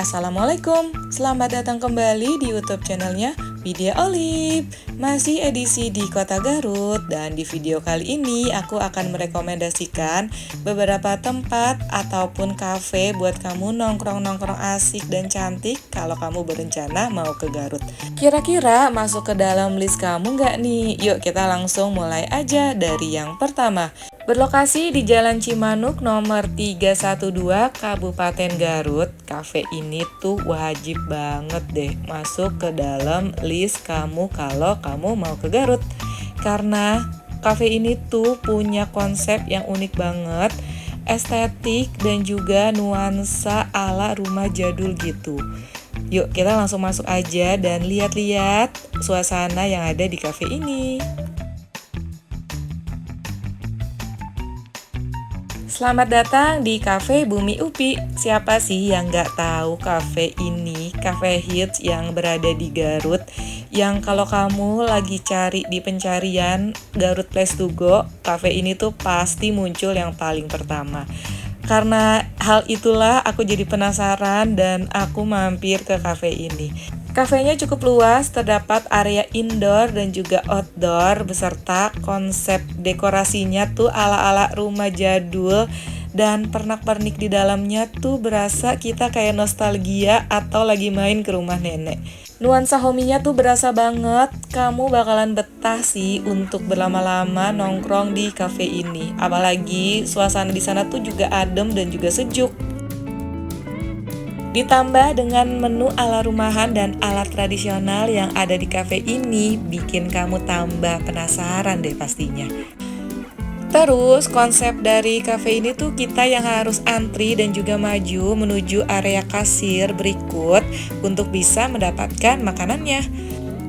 Assalamualaikum, selamat datang kembali di YouTube channelnya Widya Olive. Masih edisi di Kota Garut, dan di video kali ini aku akan merekomendasikan beberapa tempat ataupun kafe buat kamu nongkrong-nongkrong asik dan cantik kalau kamu berencana mau ke Garut. Kira-kira masuk ke dalam list kamu nggak nih? Yuk kita langsung mulai aja dari yang pertama. Berlokasi di Jalan Cimanuk nomor 312 Kabupaten Garut, kafe ini tuh wajib banget deh masuk ke dalam list kamu kalau kamu mau ke Garut. Karena kafe ini tuh punya konsep yang unik banget, estetik dan juga nuansa ala rumah jadul gitu. Yuk kita langsung masuk aja dan lihat-lihat suasana yang ada di kafe ini. Selamat datang di Cafe Bumi Upi. Siapa sih yang nggak tahu cafe ini? Cafe hits yang berada di Garut, yang kalau kamu lagi cari di pencarian Garut Place to Go, cafe ini tuh pasti muncul yang paling pertama. Karena hal itulah aku jadi penasaran dan aku mampir ke cafe ini. Kafenya cukup luas, terdapat area indoor dan juga outdoor, beserta konsep dekorasinya tuh ala-ala rumah jadul, dan pernak-pernik di dalamnya tuh berasa kita kayak nostalgia atau lagi main ke rumah nenek. Nuansa homey-nya tuh berasa banget, kamu bakalan betah sih untuk berlama-lama nongkrong di cafe ini. Apalagi suasana di sana tuh juga adem dan juga sejuk. Ditambah dengan menu ala rumahan dan alat tradisional yang ada di cafe ini, bikin kamu tambah penasaran deh pastinya. Terus konsep dari cafe ini tuh kita yang harus antri dan juga maju menuju area kasir berikut untuk bisa mendapatkan makanannya.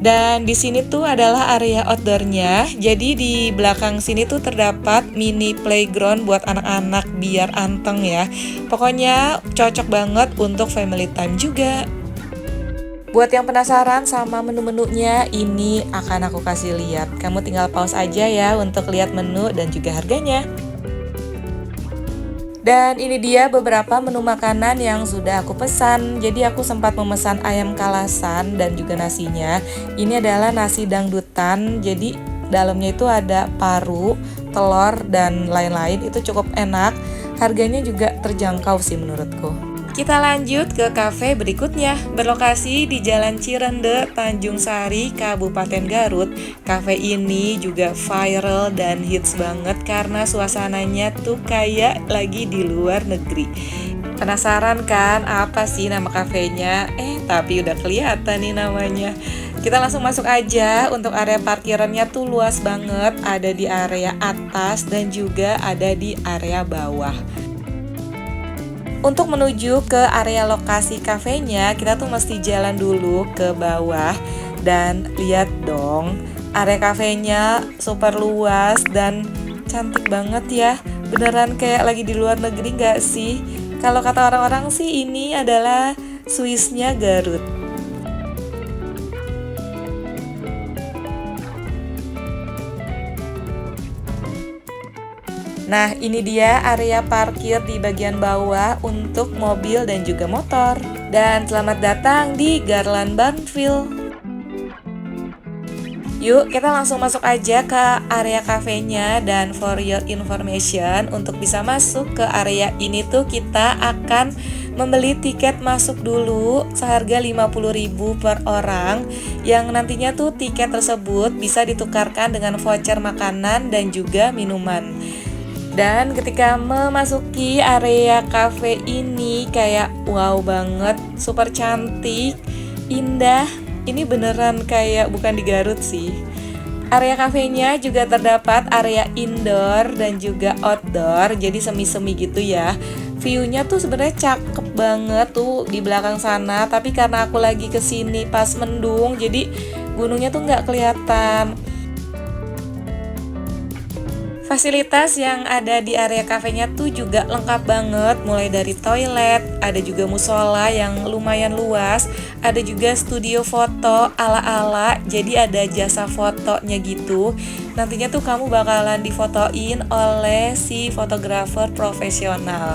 Dan di sini tuh adalah area outdoornya. Jadi di belakang sini tuh terdapat mini playground buat anak-anak biar anteng ya. Pokoknya cocok banget untuk family time juga. Buat yang penasaran sama menu-menunya, ini akan aku kasih lihat. Kamu tinggal pause aja ya untuk lihat menu dan juga harganya. Dan ini dia beberapa menu makanan yang sudah aku pesan. Jadi aku sempat memesan ayam kalasan dan juga nasinya. Ini adalah nasi dangdutan. Jadi dalamnya itu ada paru, telur dan lain-lain. Itu cukup enak. Harganya juga terjangkau sih menurutku. Kita lanjut ke kafe berikutnya. Berlokasi di Jalan Cirende, Tanjung Sari, Kabupaten Garut. Kafe ini juga viral dan hits banget karena suasananya tuh kayak lagi di luar negeri. Penasaran kan apa sih nama kafenya? Tapi udah kelihatan nih namanya. Kita langsung masuk aja. Untuk area parkirannya tuh luas banget. Ada di area atas dan juga ada di area bawah. Untuk menuju ke area lokasi kafenya, kita tuh mesti jalan dulu ke bawah. Dan lihat dong, area kafenya super luas dan cantik banget ya. Beneran kayak lagi di luar negeri gak sih? Kalau kata orang-orang sih ini adalah Swissnya Garut. Nah, ini dia area parkir di bagian bawah untuk mobil dan juga motor. Dan selamat datang di Garland Bantville. Yuk, kita langsung masuk aja ke area kafenya. Dan for your information, untuk bisa masuk ke area ini tuh kita akan membeli tiket masuk dulu seharga 50.000 per orang, yang nantinya tuh tiket tersebut bisa ditukarkan dengan voucher makanan dan juga minuman. Dan ketika memasuki area cafe ini kayak wow banget, super cantik, indah. Ini beneran kayak bukan di Garut sih. Area kafenya juga terdapat area indoor dan juga outdoor, jadi semi-semi gitu ya. View-nya tuh sebenarnya cakep banget tuh di belakang sana, tapi karena aku lagi kesini pas mendung, jadi gunungnya tuh nggak kelihatan. Fasilitas yang ada di area kafenya tuh juga lengkap banget, mulai dari toilet, ada juga musola yang lumayan luas, ada juga studio foto ala-ala, jadi ada jasa fotonya gitu. Nantinya tuh kamu bakalan difotoin oleh si fotografer profesional.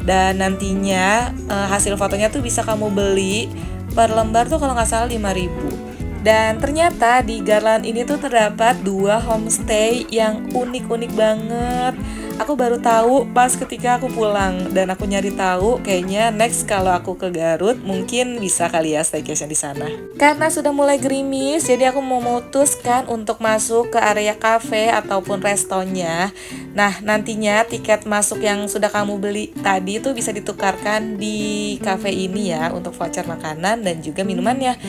Dan nantinya hasil fotonya tuh bisa kamu beli per lembar tuh kalau nggak salah 5.000. Dan ternyata di Garland ini tuh terdapat 2 homestay yang unik-unik banget. Aku baru tahu pas ketika aku pulang dan aku nyari tahu kayaknya next kalau aku ke Garut mungkin bisa kali ya staycation di sana. Karena sudah mulai gerimis, jadi aku memutuskan untuk masuk ke area cafe ataupun restonya. Nah, nantinya tiket masuk yang sudah kamu beli tadi tuh bisa ditukarkan di cafe ini ya untuk voucher makanan dan juga minumannya.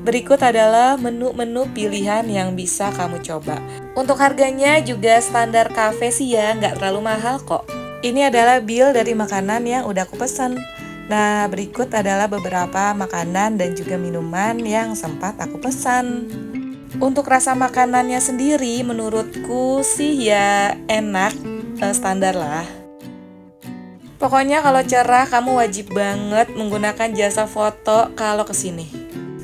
Berikut adalah menu-menu pilihan yang bisa kamu coba. Untuk harganya juga standar cafe sih ya, nggak terlalu mahal kok. Ini adalah bill dari makanan yang udah aku pesan. Nah, berikut adalah beberapa makanan dan juga minuman yang sempat aku pesan. Untuk rasa makanannya sendiri menurutku sih ya enak, standar lah. Pokoknya kalau cerah kamu wajib banget menggunakan jasa foto kalau kesini.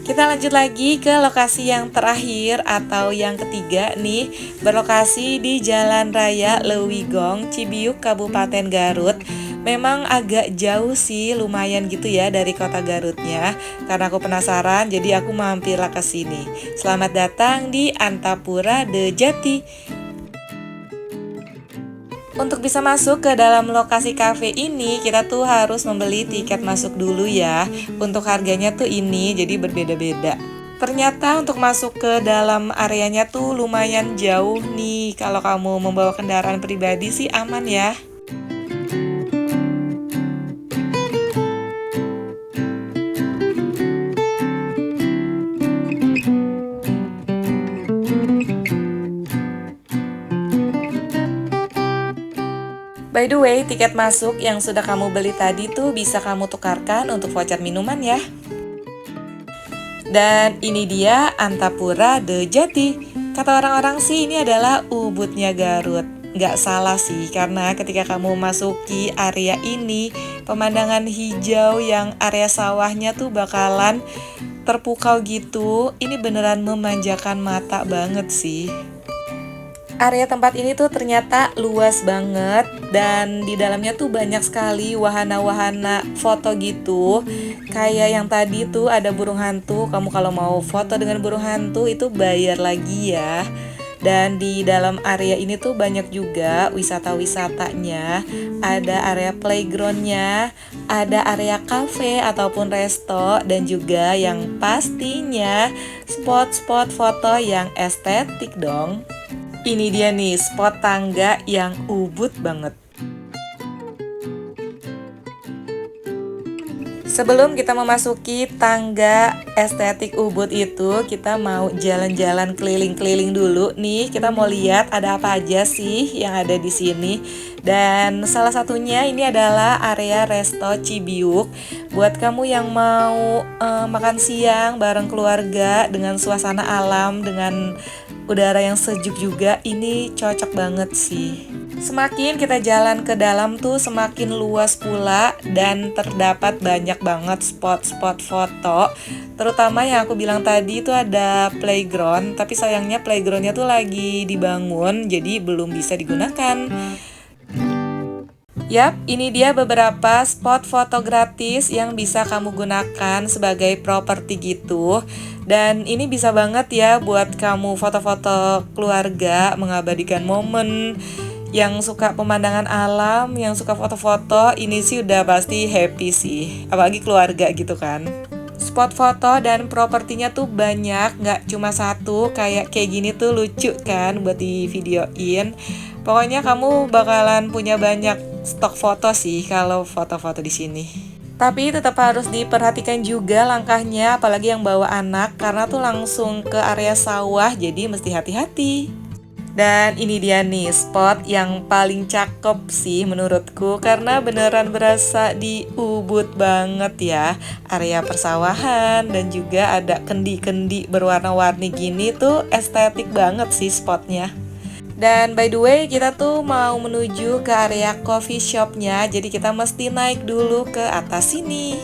Kita lanjut lagi ke lokasi yang terakhir atau yang ketiga nih, berlokasi di Jalan Raya Leuwigong, Cibiuk, Kabupaten Garut. Memang agak jauh sih, lumayan gitu ya dari kota Garutnya. Karena aku penasaran, jadi aku mampirlah ke sini. Selamat datang di Antapura De Jati. Untuk bisa masuk ke dalam lokasi cafe ini, kita tuh harus membeli tiket masuk dulu ya. Untuk harganya tuh ini, jadi berbeda-beda. Ternyata untuk masuk ke dalam areanya tuh lumayan jauh nih. Kalau kamu membawa kendaraan pribadi sih aman ya. By the way, tiket masuk yang sudah kamu beli tadi tuh bisa kamu tukarkan untuk voucher minuman ya. Dan ini dia Antapura De Jati. Kata orang-orang sih ini adalah Ubudnya Garut. Nggak salah sih, karena ketika kamu masuki area ini, pemandangan hijau yang area sawahnya tuh bakalan terpukau gitu. Ini beneran memanjakan mata banget sih. Area tempat ini tuh ternyata luas banget dan di dalamnya tuh banyak sekali wahana-wahana foto gitu. Kayak yang tadi tuh ada burung hantu, kamu kalau mau foto dengan burung hantu itu bayar lagi ya. Dan di dalam area ini tuh banyak juga wisata-wisatanya. Ada area playgroundnya, ada area cafe ataupun resto, dan juga yang pastinya spot-spot foto yang estetik dong. Ini dia nih spot tangga yang ubud banget. Sebelum kita memasuki tangga estetik ubud itu, kita mau jalan-jalan keliling-keliling dulu nih. Kita mau lihat ada apa aja sih yang ada di sini. Dan salah satunya ini adalah area Resto Cibiuk. Buat kamu yang mau makan siang bareng keluarga dengan suasana alam, dengan udara yang sejuk juga, ini cocok banget sih. Semakin kita jalan ke dalam tuh semakin luas pula dan terdapat banyak banget spot-spot foto. Terutama yang aku bilang tadi itu ada playground, tapi sayangnya playgroundnya tuh lagi dibangun jadi belum bisa digunakan. Yap, ini dia beberapa spot foto gratis yang bisa kamu gunakan sebagai properti gitu. Dan ini bisa banget ya buat kamu foto-foto keluarga, mengabadikan momen. Yang suka pemandangan alam, yang suka foto-foto, ini sih udah pasti happy sih. Apalagi keluarga gitu kan. Spot foto dan propertinya tuh banyak, nggak cuma satu. Kayak gini tuh lucu kan buat di videoin. Pokoknya kamu bakalan punya banyak stok foto sih kalau foto-foto di sini. Tapi tetap harus diperhatikan juga langkahnya, apalagi yang bawa anak, karena tuh langsung ke area sawah, jadi mesti hati-hati. Dan ini dia nih spot yang paling cakep sih menurutku, karena beneran berasa di Ubud banget ya. Area persawahan dan juga ada kendi-kendi berwarna-warni gini tuh estetik banget sih spotnya. Dan by the way, kita tuh mau menuju ke area coffee shopnya, jadi kita mesti naik dulu ke atas sini.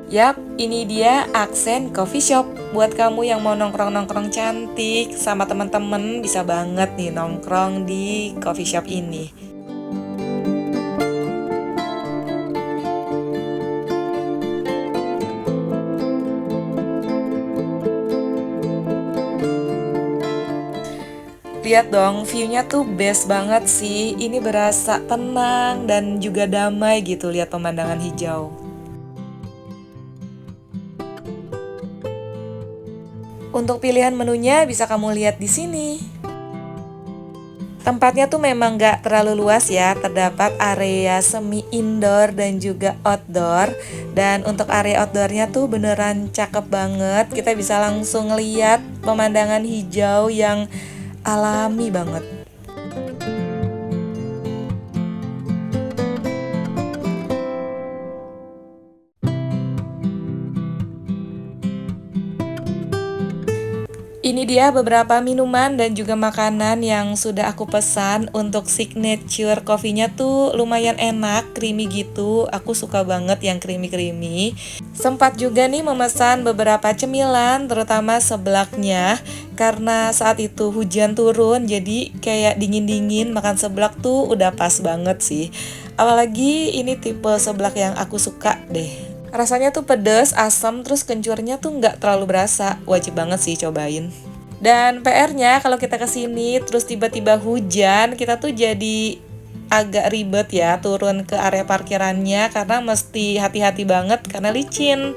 Yap, ini dia Aksen Coffee Shop. Buat kamu yang mau nongkrong-nongkrong cantik sama teman-teman, bisa banget nih nongkrong di coffee shop ini. Lihat dong, view-nya tuh best banget sih. Ini berasa tenang dan juga damai gitu lihat pemandangan hijau. Untuk pilihan menunya bisa kamu lihat di sini. Tempatnya tuh memang gak terlalu luas ya, terdapat area semi indoor dan juga outdoor. Dan untuk area outdoornya tuh beneran cakep banget, kita bisa langsung lihat pemandangan hijau yang alami banget. Ini dia beberapa minuman dan juga makanan yang sudah aku pesan. Untuk signature coffee-nya tuh lumayan enak, creamy gitu. Aku suka banget yang creamy-creamy. Sempat juga nih memesan beberapa cemilan, terutama seblaknya. Karena saat itu hujan turun, jadi kayak dingin-dingin, makan seblak tuh udah pas banget sih. Apalagi ini tipe seblak yang aku suka deh. Rasanya tuh pedes, asam, terus kencurnya tuh nggak terlalu berasa. Wajib banget sih cobain. Dan PR-nya kalau kita kesini terus tiba-tiba hujan, kita tuh jadi agak ribet ya turun ke area parkirannya karena mesti hati-hati banget karena licin.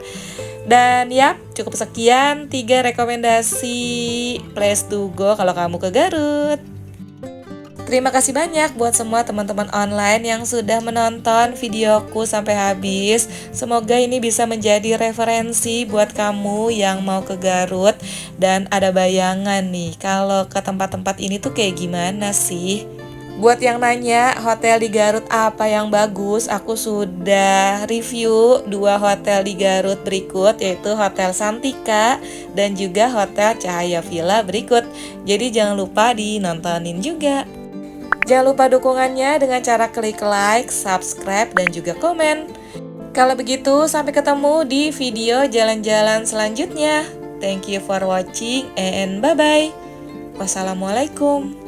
Dan ya, cukup sekian 3 rekomendasi place to go kalau kamu ke Garut. Terima kasih banyak buat semua teman-teman online yang sudah menonton videoku sampai habis. Semoga ini bisa menjadi referensi buat kamu yang mau ke Garut dan ada bayangan nih kalau ke tempat-tempat ini tuh kayak gimana sih. Buat yang nanya hotel di Garut apa yang bagus, aku sudah review 2 hotel di Garut berikut, yaitu Hotel Santika dan juga Hotel Cahaya Villa berikut. Jadi jangan lupa dinontonin juga. Jangan lupa dukungannya dengan cara klik like, subscribe, dan juga komen. Kalau begitu, sampai ketemu di video jalan-jalan selanjutnya. Thank you for watching and bye-bye. Wassalamualaikum.